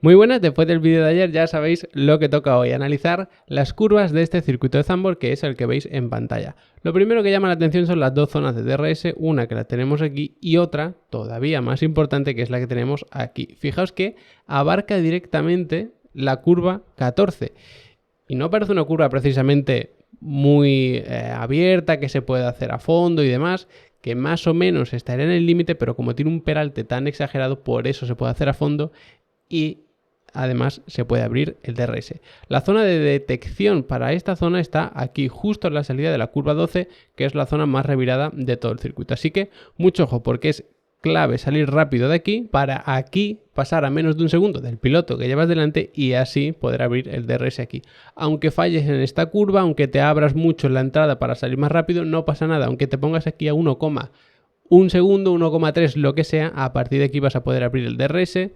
Muy buenas, después del vídeo de ayer ya sabéis lo que toca hoy, analizar las curvas de este circuito de Zandvoort, que es el que veis en pantalla. Lo primero que llama la atención son las dos zonas de DRS, una que la tenemos aquí y otra todavía más importante, que es la que tenemos aquí. Fijaos que abarca directamente la curva 14 y no parece una curva precisamente muy abierta, que se puede hacer a fondo y demás, que más o menos estaría en el límite, pero como tiene un peralte tan exagerado, por eso se puede hacer a fondo y además se puede abrir el DRS. La zona de detección para esta zona está aquí, justo en la salida de la curva 12, que es la zona más revirada de todo el circuito. Así que mucho ojo, porque es clave salir rápido de aquí para aquí pasar a menos de un segundo del piloto que llevas delante y así poder abrir el DRS aquí. Aunque falles en esta curva, aunque te abras mucho en la entrada para salir más rápido, no pasa nada. Aunque te pongas aquí a 1,1 segundo, 1,3, lo que sea, a partir de aquí vas a poder abrir el DRS,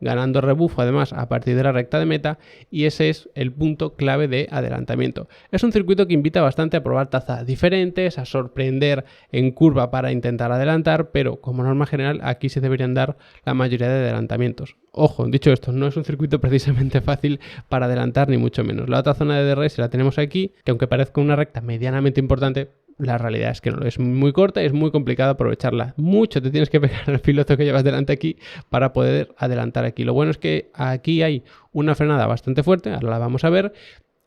ganando rebufo además a partir de la recta de meta, y ese es el punto clave de adelantamiento. Es un circuito que invita bastante a probar trazas diferentes, a sorprender en curva para intentar adelantar, pero como norma general aquí se deberían dar la mayoría de adelantamientos. Ojo, dicho esto, no es un circuito precisamente fácil para adelantar ni mucho menos. La otra zona de DRS la tenemos aquí, que aunque parezca una recta medianamente importante, la realidad es que no, es muy corta y es muy complicado aprovecharla. Mucho te tienes que pegar al piloto que llevas delante aquí para poder adelantar aquí. Lo bueno es que aquí hay una frenada bastante fuerte, ahora la vamos a ver,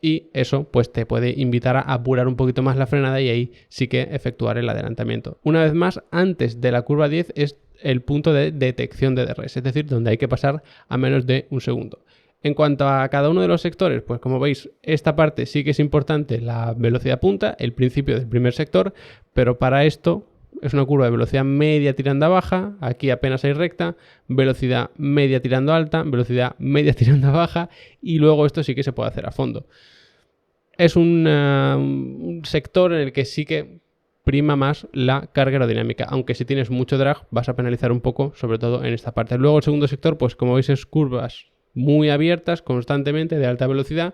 y eso pues te puede invitar a apurar un poquito más la frenada y ahí sí que efectuar el adelantamiento. Una vez más, antes de la curva 10 es el punto de detección de DRS, es decir, donde hay que pasar a menos de un segundo. En cuanto a cada uno de los sectores, pues como veis, esta parte sí que es importante, la velocidad punta, el principio del primer sector, pero para esto es una curva de velocidad media tirando a baja, aquí apenas hay recta, velocidad media tirando a alta, velocidad media tirando a baja, y luego esto sí que se puede hacer a fondo. Es un sector en el que sí que prima más la carga aerodinámica, aunque si tienes mucho drag vas a penalizar un poco, sobre todo en esta parte. Luego el segundo sector, pues como veis, es curvas muy abiertas constantemente de alta velocidad,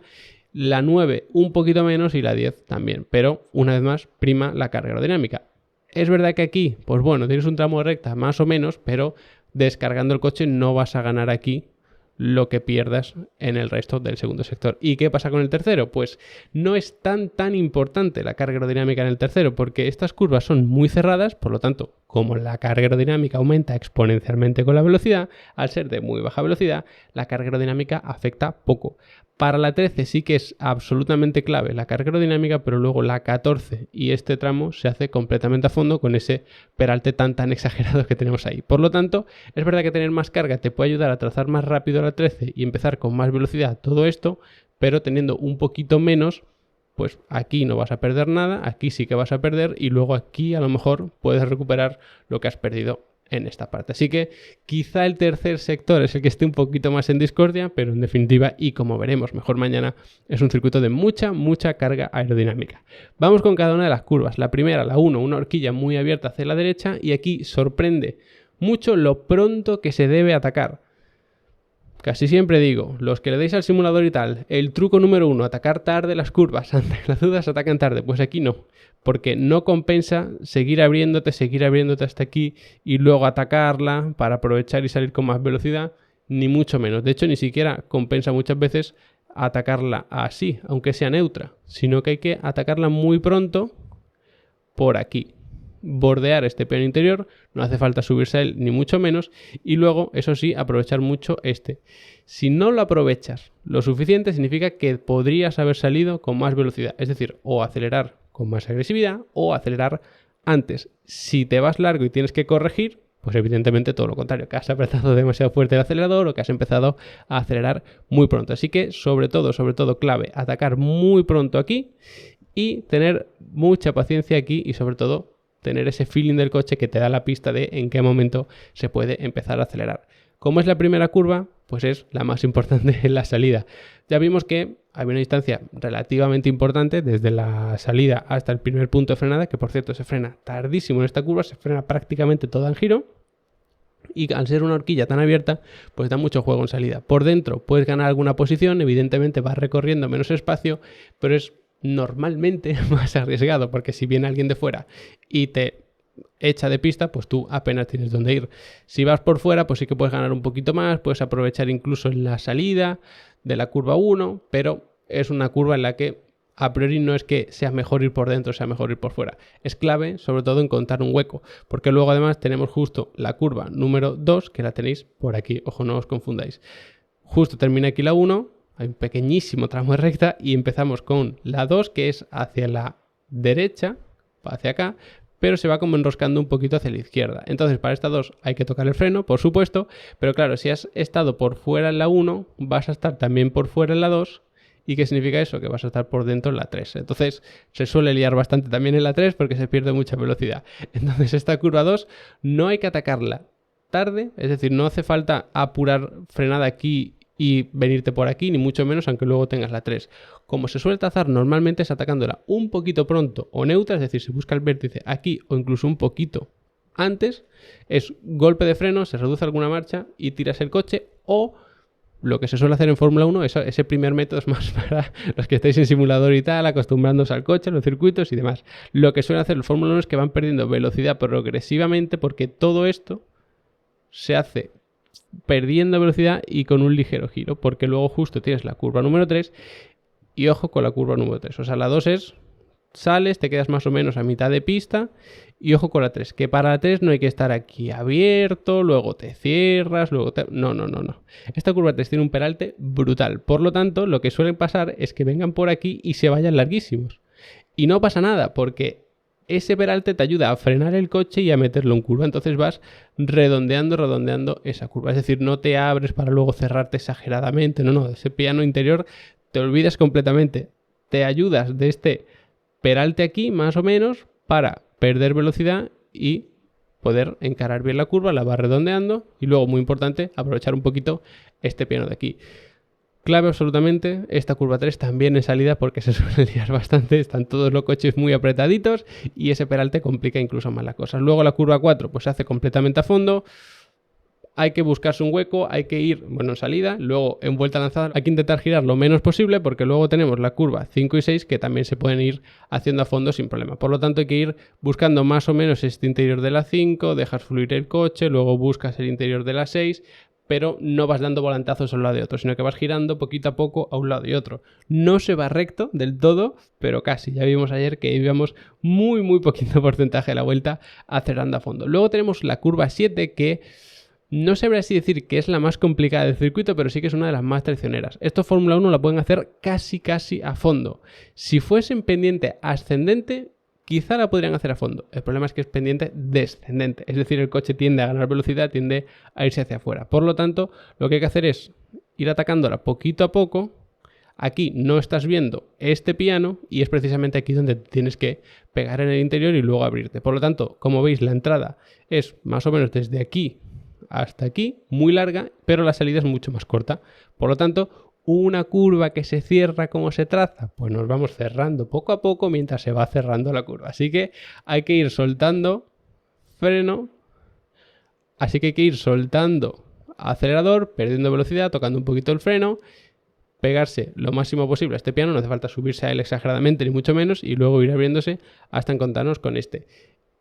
la 9 un poquito menos y la 10 también, pero una vez más prima la carga aerodinámica. Es verdad que aquí, pues bueno, tienes un tramo de recta más o menos, pero descargando el coche no vas a ganar aquí lo que pierdas en el resto del segundo sector. ¿Y qué pasa con el tercero? Pues no es tan importante la carga aerodinámica en el tercero, porque estas curvas son muy cerradas, por lo tanto, como la carga aerodinámica aumenta exponencialmente con la velocidad, al ser de muy baja velocidad, la carga aerodinámica afecta poco. Para la 13 sí que es absolutamente clave la carga aerodinámica, pero luego la 14 y este tramo se hace completamente a fondo con ese peralte tan exagerado que tenemos ahí. Por lo tanto, es verdad que tener más carga te puede ayudar a trazar más rápido la 13 y empezar con más velocidad todo esto, pero teniendo un poquito menos, pues aquí no vas a perder nada, aquí sí que vas a perder y luego aquí a lo mejor puedes recuperar lo que has perdido en esta parte. Así que quizá el tercer sector es el que esté un poquito más en discordia, pero en definitiva, y como veremos mejor mañana, es un circuito de mucha carga aerodinámica. Vamos con cada una de las curvas. La primera, la 1, una horquilla muy abierta hacia la derecha, y aquí sorprende mucho lo pronto que se debe atacar. Casi siempre digo, los que le deis al simulador y tal, el truco número 1, atacar tarde las curvas, ante las dudas atacan tarde, pues aquí no, porque no compensa seguir abriéndote hasta aquí y luego atacarla para aprovechar y salir con más velocidad, ni mucho menos. De hecho, ni siquiera compensa muchas veces atacarla así, aunque sea neutra, sino que hay que atacarla muy pronto por aquí. Bordear este peón interior, no hace falta subirse a él ni mucho menos, y luego, eso sí, aprovechar mucho este. Si no lo aprovechas lo suficiente, significa que podrías haber salido con más velocidad, es decir, o acelerar con más agresividad o acelerar antes. Si te vas largo y tienes que corregir, pues evidentemente todo lo contrario, que has apretado demasiado fuerte el acelerador o que has empezado a acelerar muy pronto. Así que sobre todo clave, atacar muy pronto aquí y tener mucha paciencia aquí y sobre todo tener ese feeling del coche que te da la pista de en qué momento se puede empezar a acelerar. Como es la primera curva, pues es la más importante en la salida. Ya vimos que había una distancia relativamente importante desde la salida hasta el primer punto de frenada, que por cierto se frena tardísimo en esta curva, se frena prácticamente toda en giro. Y al ser una horquilla tan abierta, pues da mucho juego en salida. Por dentro puedes ganar alguna posición, evidentemente vas recorriendo menos espacio, pero es normalmente más arriesgado, porque si viene alguien de fuera y te hecha de pista, pues tú apenas tienes dónde ir. Si vas por fuera, pues sí que puedes ganar un poquito más, puedes aprovechar incluso en la salida de la curva 1, pero es una curva en la que a priori no es que sea mejor ir por dentro, sea mejor ir por fuera. Es clave, sobre todo, encontrar un hueco, porque luego además tenemos justo la curva número 2, que la tenéis por aquí. Ojo, no os confundáis. Justo termina aquí la 1, hay un pequeñísimo tramo de recta y empezamos con la 2, que es hacia la derecha, hacia acá, pero se va como enroscando un poquito hacia la izquierda. Entonces, para esta 2 hay que tocar el freno, por supuesto, pero claro, si has estado por fuera en la 1, vas a estar también por fuera en la 2. ¿Y qué significa eso? Que vas a estar por dentro en la 3. Entonces se suele liar bastante también en la 3 porque se pierde mucha velocidad. Entonces esta curva 2 no hay que atacarla tarde, es decir, no hace falta apurar frenada aquí y venirte por aquí, ni mucho menos, aunque luego tengas la 3. Como se suele trazar normalmente es atacándola un poquito pronto o neutra, es decir, se busca el vértice aquí o incluso un poquito antes, es golpe de freno, se reduce alguna marcha y tiras el coche, o lo que se suele hacer en Fórmula 1, ese primer método es más para los que estáis en simulador y tal, acostumbrándoos al coche, a los circuitos y demás. Lo que suele hacer el Fórmula 1 es que van perdiendo velocidad progresivamente porque todo esto se hace perdiendo velocidad y con un ligero giro, porque luego justo tienes la curva número 3 y ojo con la curva número 3. O sea, la 2 es sales, te quedas más o menos a mitad de pista y ojo con la 3, que para la 3 no hay que estar aquí abierto, luego te cierras, luego te... No. Esta curva 3 tiene un peralte brutal, por lo tanto lo que suele pasar es que vengan por aquí y se vayan larguísimos. Y no pasa nada, porque ese peralte te ayuda a frenar el coche y a meterlo en curva, entonces vas redondeando esa curva, es decir, no te abres para luego cerrarte exageradamente, no, ese piano interior te olvidas completamente, te ayudas de este peralte aquí más o menos para perder velocidad y poder encarar bien la curva, la vas redondeando y luego, muy importante, aprovechar un poquito este piano de aquí. Clave absolutamente esta curva 3 también en salida porque se suele liar bastante, están todos los coches muy apretaditos y ese peralte complica incluso más las cosas. Luego la curva 4 pues se hace completamente a fondo. Hay que buscarse un hueco, hay que ir, en salida, luego en vuelta lanzada hay que intentar girar lo menos posible porque luego tenemos la curva 5 y 6 que también se pueden ir haciendo a fondo sin problema. Por lo tanto hay que ir buscando más o menos este interior de la 5, dejas fluir el coche, luego buscas el interior de la 6, pero no vas dando volantazos a un lado y otro, sino que vas girando poquito a poco a un lado y otro. No se va recto del todo, pero casi. Ya vimos ayer que íbamos muy poquito porcentaje de la vuelta acelerando a fondo. Luego tenemos la curva 7 que... no sabría así decir que es la más complicada del circuito, pero sí que es una de las más traicioneras. Esto Fórmula 1 la pueden hacer casi a fondo. Si fuese en pendiente ascendente, quizá la podrían hacer a fondo. El problema es que es pendiente descendente. Es decir, el coche tiende a ganar velocidad, tiende a irse hacia afuera. Por lo tanto, lo que hay que hacer es ir atacándola poquito a poco. Aquí no estás viendo este piano y es precisamente aquí donde tienes que pegar en el interior y luego abrirte. Por lo tanto, como veis, la entrada es más o menos desde aquí hasta aquí, muy larga, pero la salida es mucho más corta. Por lo tanto, una curva que se cierra como se traza, pues nos vamos cerrando poco a poco mientras se va cerrando la curva. Así que hay que ir soltando freno, así que hay que ir soltando acelerador, perdiendo velocidad, tocando un poquito el freno, pegarse lo máximo posible a este piano, no hace falta subirse a él exageradamente ni mucho menos, y luego ir abriéndose hasta encontrarnos con este.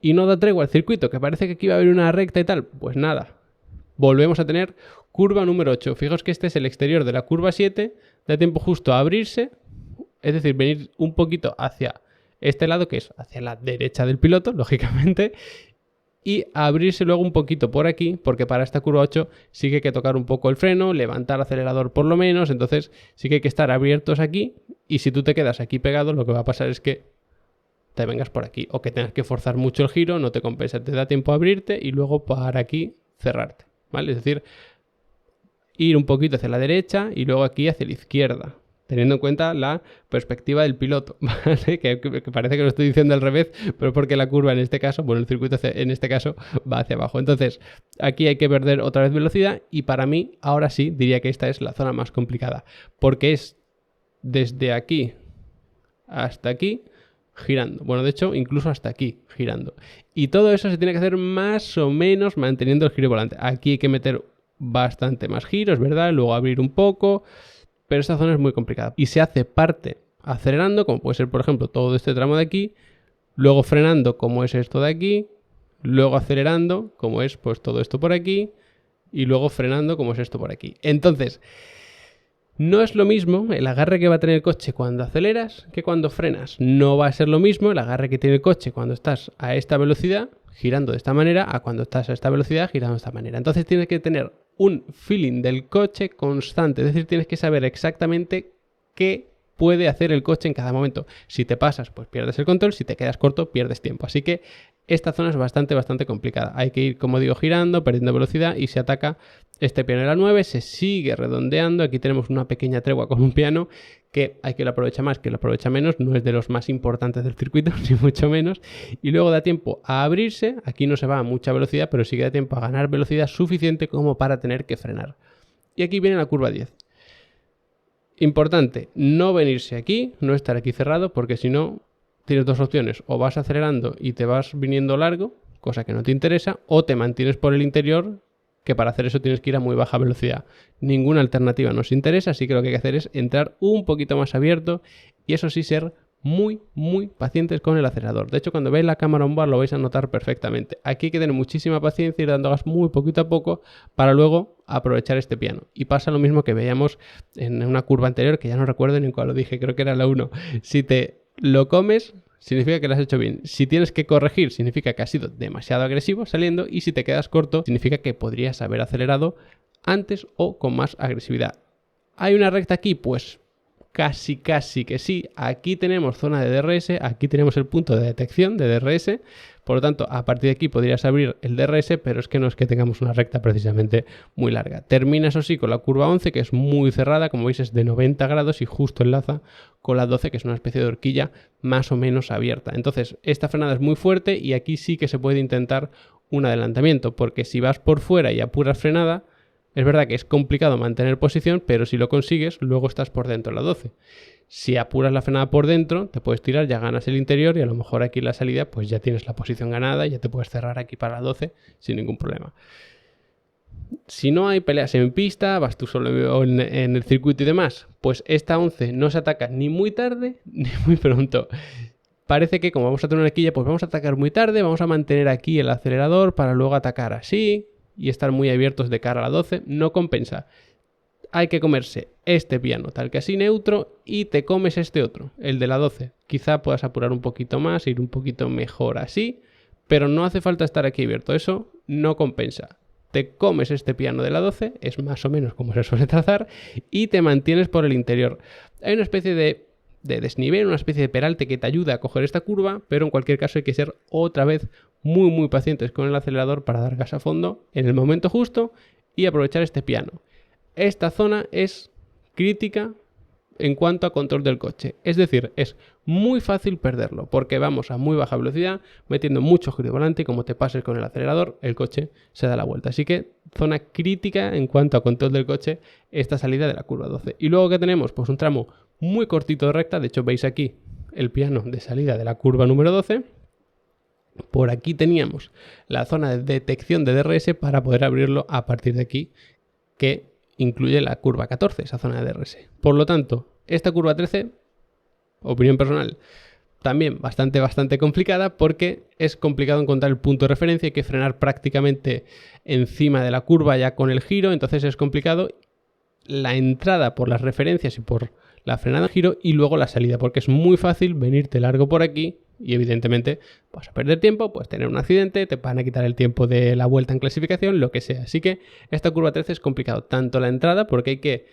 Y no da tregua al circuito, que parece que aquí va a haber una recta y tal, pues nada. Volvemos a tener curva número 8. Fijaos que este es el exterior de la curva 7. Da tiempo justo a abrirse. Es decir, venir un poquito hacia este lado, que es hacia la derecha del piloto, lógicamente. Y abrirse luego un poquito por aquí, porque para esta curva 8 sí que hay que tocar un poco el freno, levantar el acelerador por lo menos. Entonces sí que hay que estar abiertos aquí. Y si tú te quedas aquí pegado, lo que va a pasar es que te vengas por aquí. O que tengas que forzar mucho el giro, no te compensa. Te da tiempo a abrirte y luego para aquí cerrarte. ¿Vale? Es decir, ir un poquito hacia la derecha y luego aquí hacia la izquierda, teniendo en cuenta la perspectiva del piloto, ¿vale? Que parece que lo estoy diciendo al revés, pero porque la curva en este caso, el circuito en este caso va hacia abajo. Entonces, aquí hay que perder otra vez velocidad y para mí, ahora sí, diría que esta es la zona más complicada, porque es desde aquí hasta aquí girando. Bueno, de hecho, incluso hasta aquí girando. Y todo eso se tiene que hacer más o menos manteniendo el giro volante. Aquí hay que meter bastante más giros, ¿verdad? Luego abrir un poco, pero esta zona es muy complicada. Y se hace parte acelerando, como puede ser, por ejemplo, todo este tramo de aquí, luego frenando, como es esto de aquí, luego acelerando, como es pues todo esto por aquí, y luego frenando, como es esto por aquí. Entonces, no es lo mismo el agarre que va a tener el coche cuando aceleras que cuando frenas. No va a ser lo mismo el agarre que tiene el coche cuando estás a esta velocidad, girando de esta manera, a cuando estás a esta velocidad, girando de esta manera. Entonces tienes que tener un feeling del coche constante, es decir, tienes que saber exactamente qué puede hacer el coche en cada momento. Si te pasas, pues pierdes el control, si te quedas corto, pierdes tiempo. Así que esta zona es bastante complicada. Hay que ir, como digo, girando, perdiendo velocidad y se ataca este piano de la 9, se sigue redondeando. Aquí tenemos una pequeña tregua con un piano que hay que lo aprovecha más, que lo aprovecha menos. No es de los más importantes del circuito, ni mucho menos. Y luego da tiempo a abrirse. Aquí no se va a mucha velocidad, pero sí que da tiempo a ganar velocidad suficiente como para tener que frenar. Y aquí viene la curva 10. Importante, no venirse aquí, no estar aquí cerrado, porque si no, tienes dos opciones. O vas acelerando y te vas viniendo largo, cosa que no te interesa, o te mantienes por el interior, que para hacer eso tienes que ir a muy baja velocidad. Ninguna alternativa nos interesa, así que lo que hay que hacer es entrar un poquito más abierto y eso sí ser muy pacientes con el acelerador. De hecho, cuando veis la cámara on board lo vais a notar perfectamente. Aquí hay que tener muchísima paciencia, ir dando gas muy poquito a poco para luego aprovechar este piano. Y pasa lo mismo que veíamos en una curva anterior, que ya no recuerdo ni en cuál lo dije, creo que era la 1. Si te lo comes, significa que lo has hecho bien. Si tienes que corregir, significa que has sido demasiado agresivo saliendo, y si te quedas corto, significa que podrías haber acelerado antes o con más agresividad. ¿Hay una recta aquí? Pues casi que sí. Aquí tenemos zona de DRS, aquí tenemos el punto de detección de DRS, por lo tanto a partir de aquí podrías abrir el DRS, pero es que no es que tengamos una recta precisamente muy larga. Termina eso sí con la curva 11, que es muy cerrada, como veis es de 90 grados y justo enlaza con la 12, que es una especie de horquilla más o menos abierta. Entonces esta frenada es muy fuerte y aquí sí que se puede intentar un adelantamiento, porque si vas por fuera y apuras frenada, es verdad que es complicado mantener posición, pero si lo consigues, luego estás por dentro de la 12. Si apuras la frenada por dentro, te puedes tirar, ya ganas el interior y a lo mejor aquí en la salida pues ya tienes la posición ganada y ya te puedes cerrar aquí para la 12 sin ningún problema. Si no hay peleas en pista, vas tú solo en el circuito y demás, pues esta 11 no se ataca ni muy tarde ni muy pronto. Parece que como vamos a tener una horquilla, pues vamos a atacar muy tarde, vamos a mantener aquí el acelerador para luego atacar así y estar muy abiertos de cara a la 12, no compensa. Hay que comerse este piano tal que así neutro y te comes este otro, el de la 12. Quizá puedas apurar un poquito más, ir un poquito mejor así, pero no hace falta estar aquí abierto, eso no compensa. Te comes este piano de la 12, es más o menos como se suele trazar, y te mantienes por el interior. Hay una especie de desnivel, una especie de peralte que te ayuda a coger esta curva, pero en cualquier caso hay que ser otra vez muy pacientes con el acelerador para dar gas a fondo en el momento justo y aprovechar este piano. Esta zona es crítica en cuanto a control del coche, es decir, es muy fácil perderlo porque vamos a muy baja velocidad metiendo mucho giro de volante y como te pases con el acelerador el coche se da la vuelta. Así que zona crítica en cuanto a control del coche esta salida de la curva 12. Y luego que tenemos pues un tramo muy cortito de recta, de hecho veis aquí el piano de salida de la curva número 12. Por aquí teníamos la zona de detección de DRS para poder abrirlo a partir de aquí, que incluye la curva 14, esa zona de DRS. Por lo tanto, esta curva 13, opinión personal, también bastante complicada porque es complicado encontrar el punto de referencia, hay que frenar prácticamente encima de la curva ya con el giro, entonces es complicado la entrada por las referencias y por la frenada en giro y luego la salida, porque es muy fácil venirte largo por aquí y evidentemente vas a perder tiempo, puedes tener un accidente, te van a quitar el tiempo de la vuelta en clasificación, lo que sea. Así que esta curva 13 es complicado, tanto la entrada porque hay que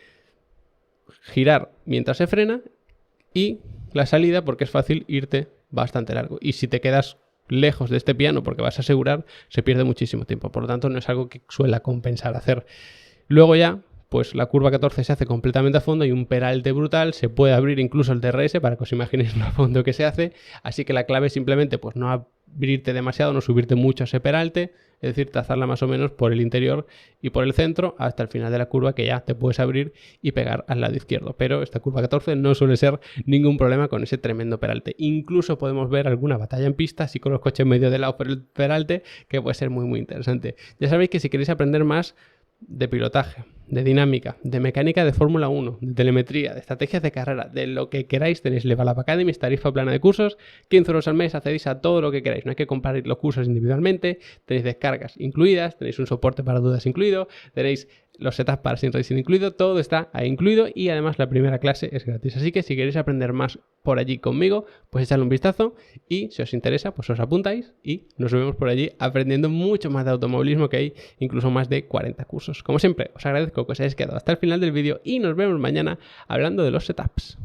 girar mientras se frena y la salida porque es fácil irte bastante largo. Y si te quedas lejos de este piano porque vas a asegurar, se pierde muchísimo tiempo. Por lo tanto, no es algo que suele compensar hacer. Luego ya, pues la curva 14 se hace completamente a fondo y un peralte brutal, se puede abrir incluso el DRS para que os imaginéis lo a fondo que se hace, así que la clave es simplemente pues no abrirte demasiado, no subirte mucho a ese peralte, es decir, trazarla más o menos por el interior y por el centro hasta el final de la curva que ya te puedes abrir y pegar al lado izquierdo, pero esta curva 14 no suele ser ningún problema con ese tremendo peralte. Incluso podemos ver alguna batalla en pista, así con los coches medio de lado por el peralte, que puede ser muy interesante. Ya sabéis que si queréis aprender más de pilotaje, de dinámica, de mecánica de Fórmula 1, de telemetría, de estrategias de carrera, de lo que queráis, tenéis Level Up Academy, tarifa plana de cursos, 15 euros al mes, accedéis a todo lo que queráis, no hay que comprar los cursos individualmente, tenéis descargas incluidas, tenéis un soporte para dudas incluido, tenéis los setups para Sim Racing incluido, todo está ahí incluido y además la primera clase es gratis. Así que si queréis aprender más por allí conmigo, pues echadle un vistazo y si os interesa, pues os apuntáis y nos vemos por allí aprendiendo mucho más de automovilismo, que hay incluso más de 40 cursos. Como siempre, os agradezco que os hayáis quedado hasta el final del vídeo y nos vemos mañana hablando de los setups.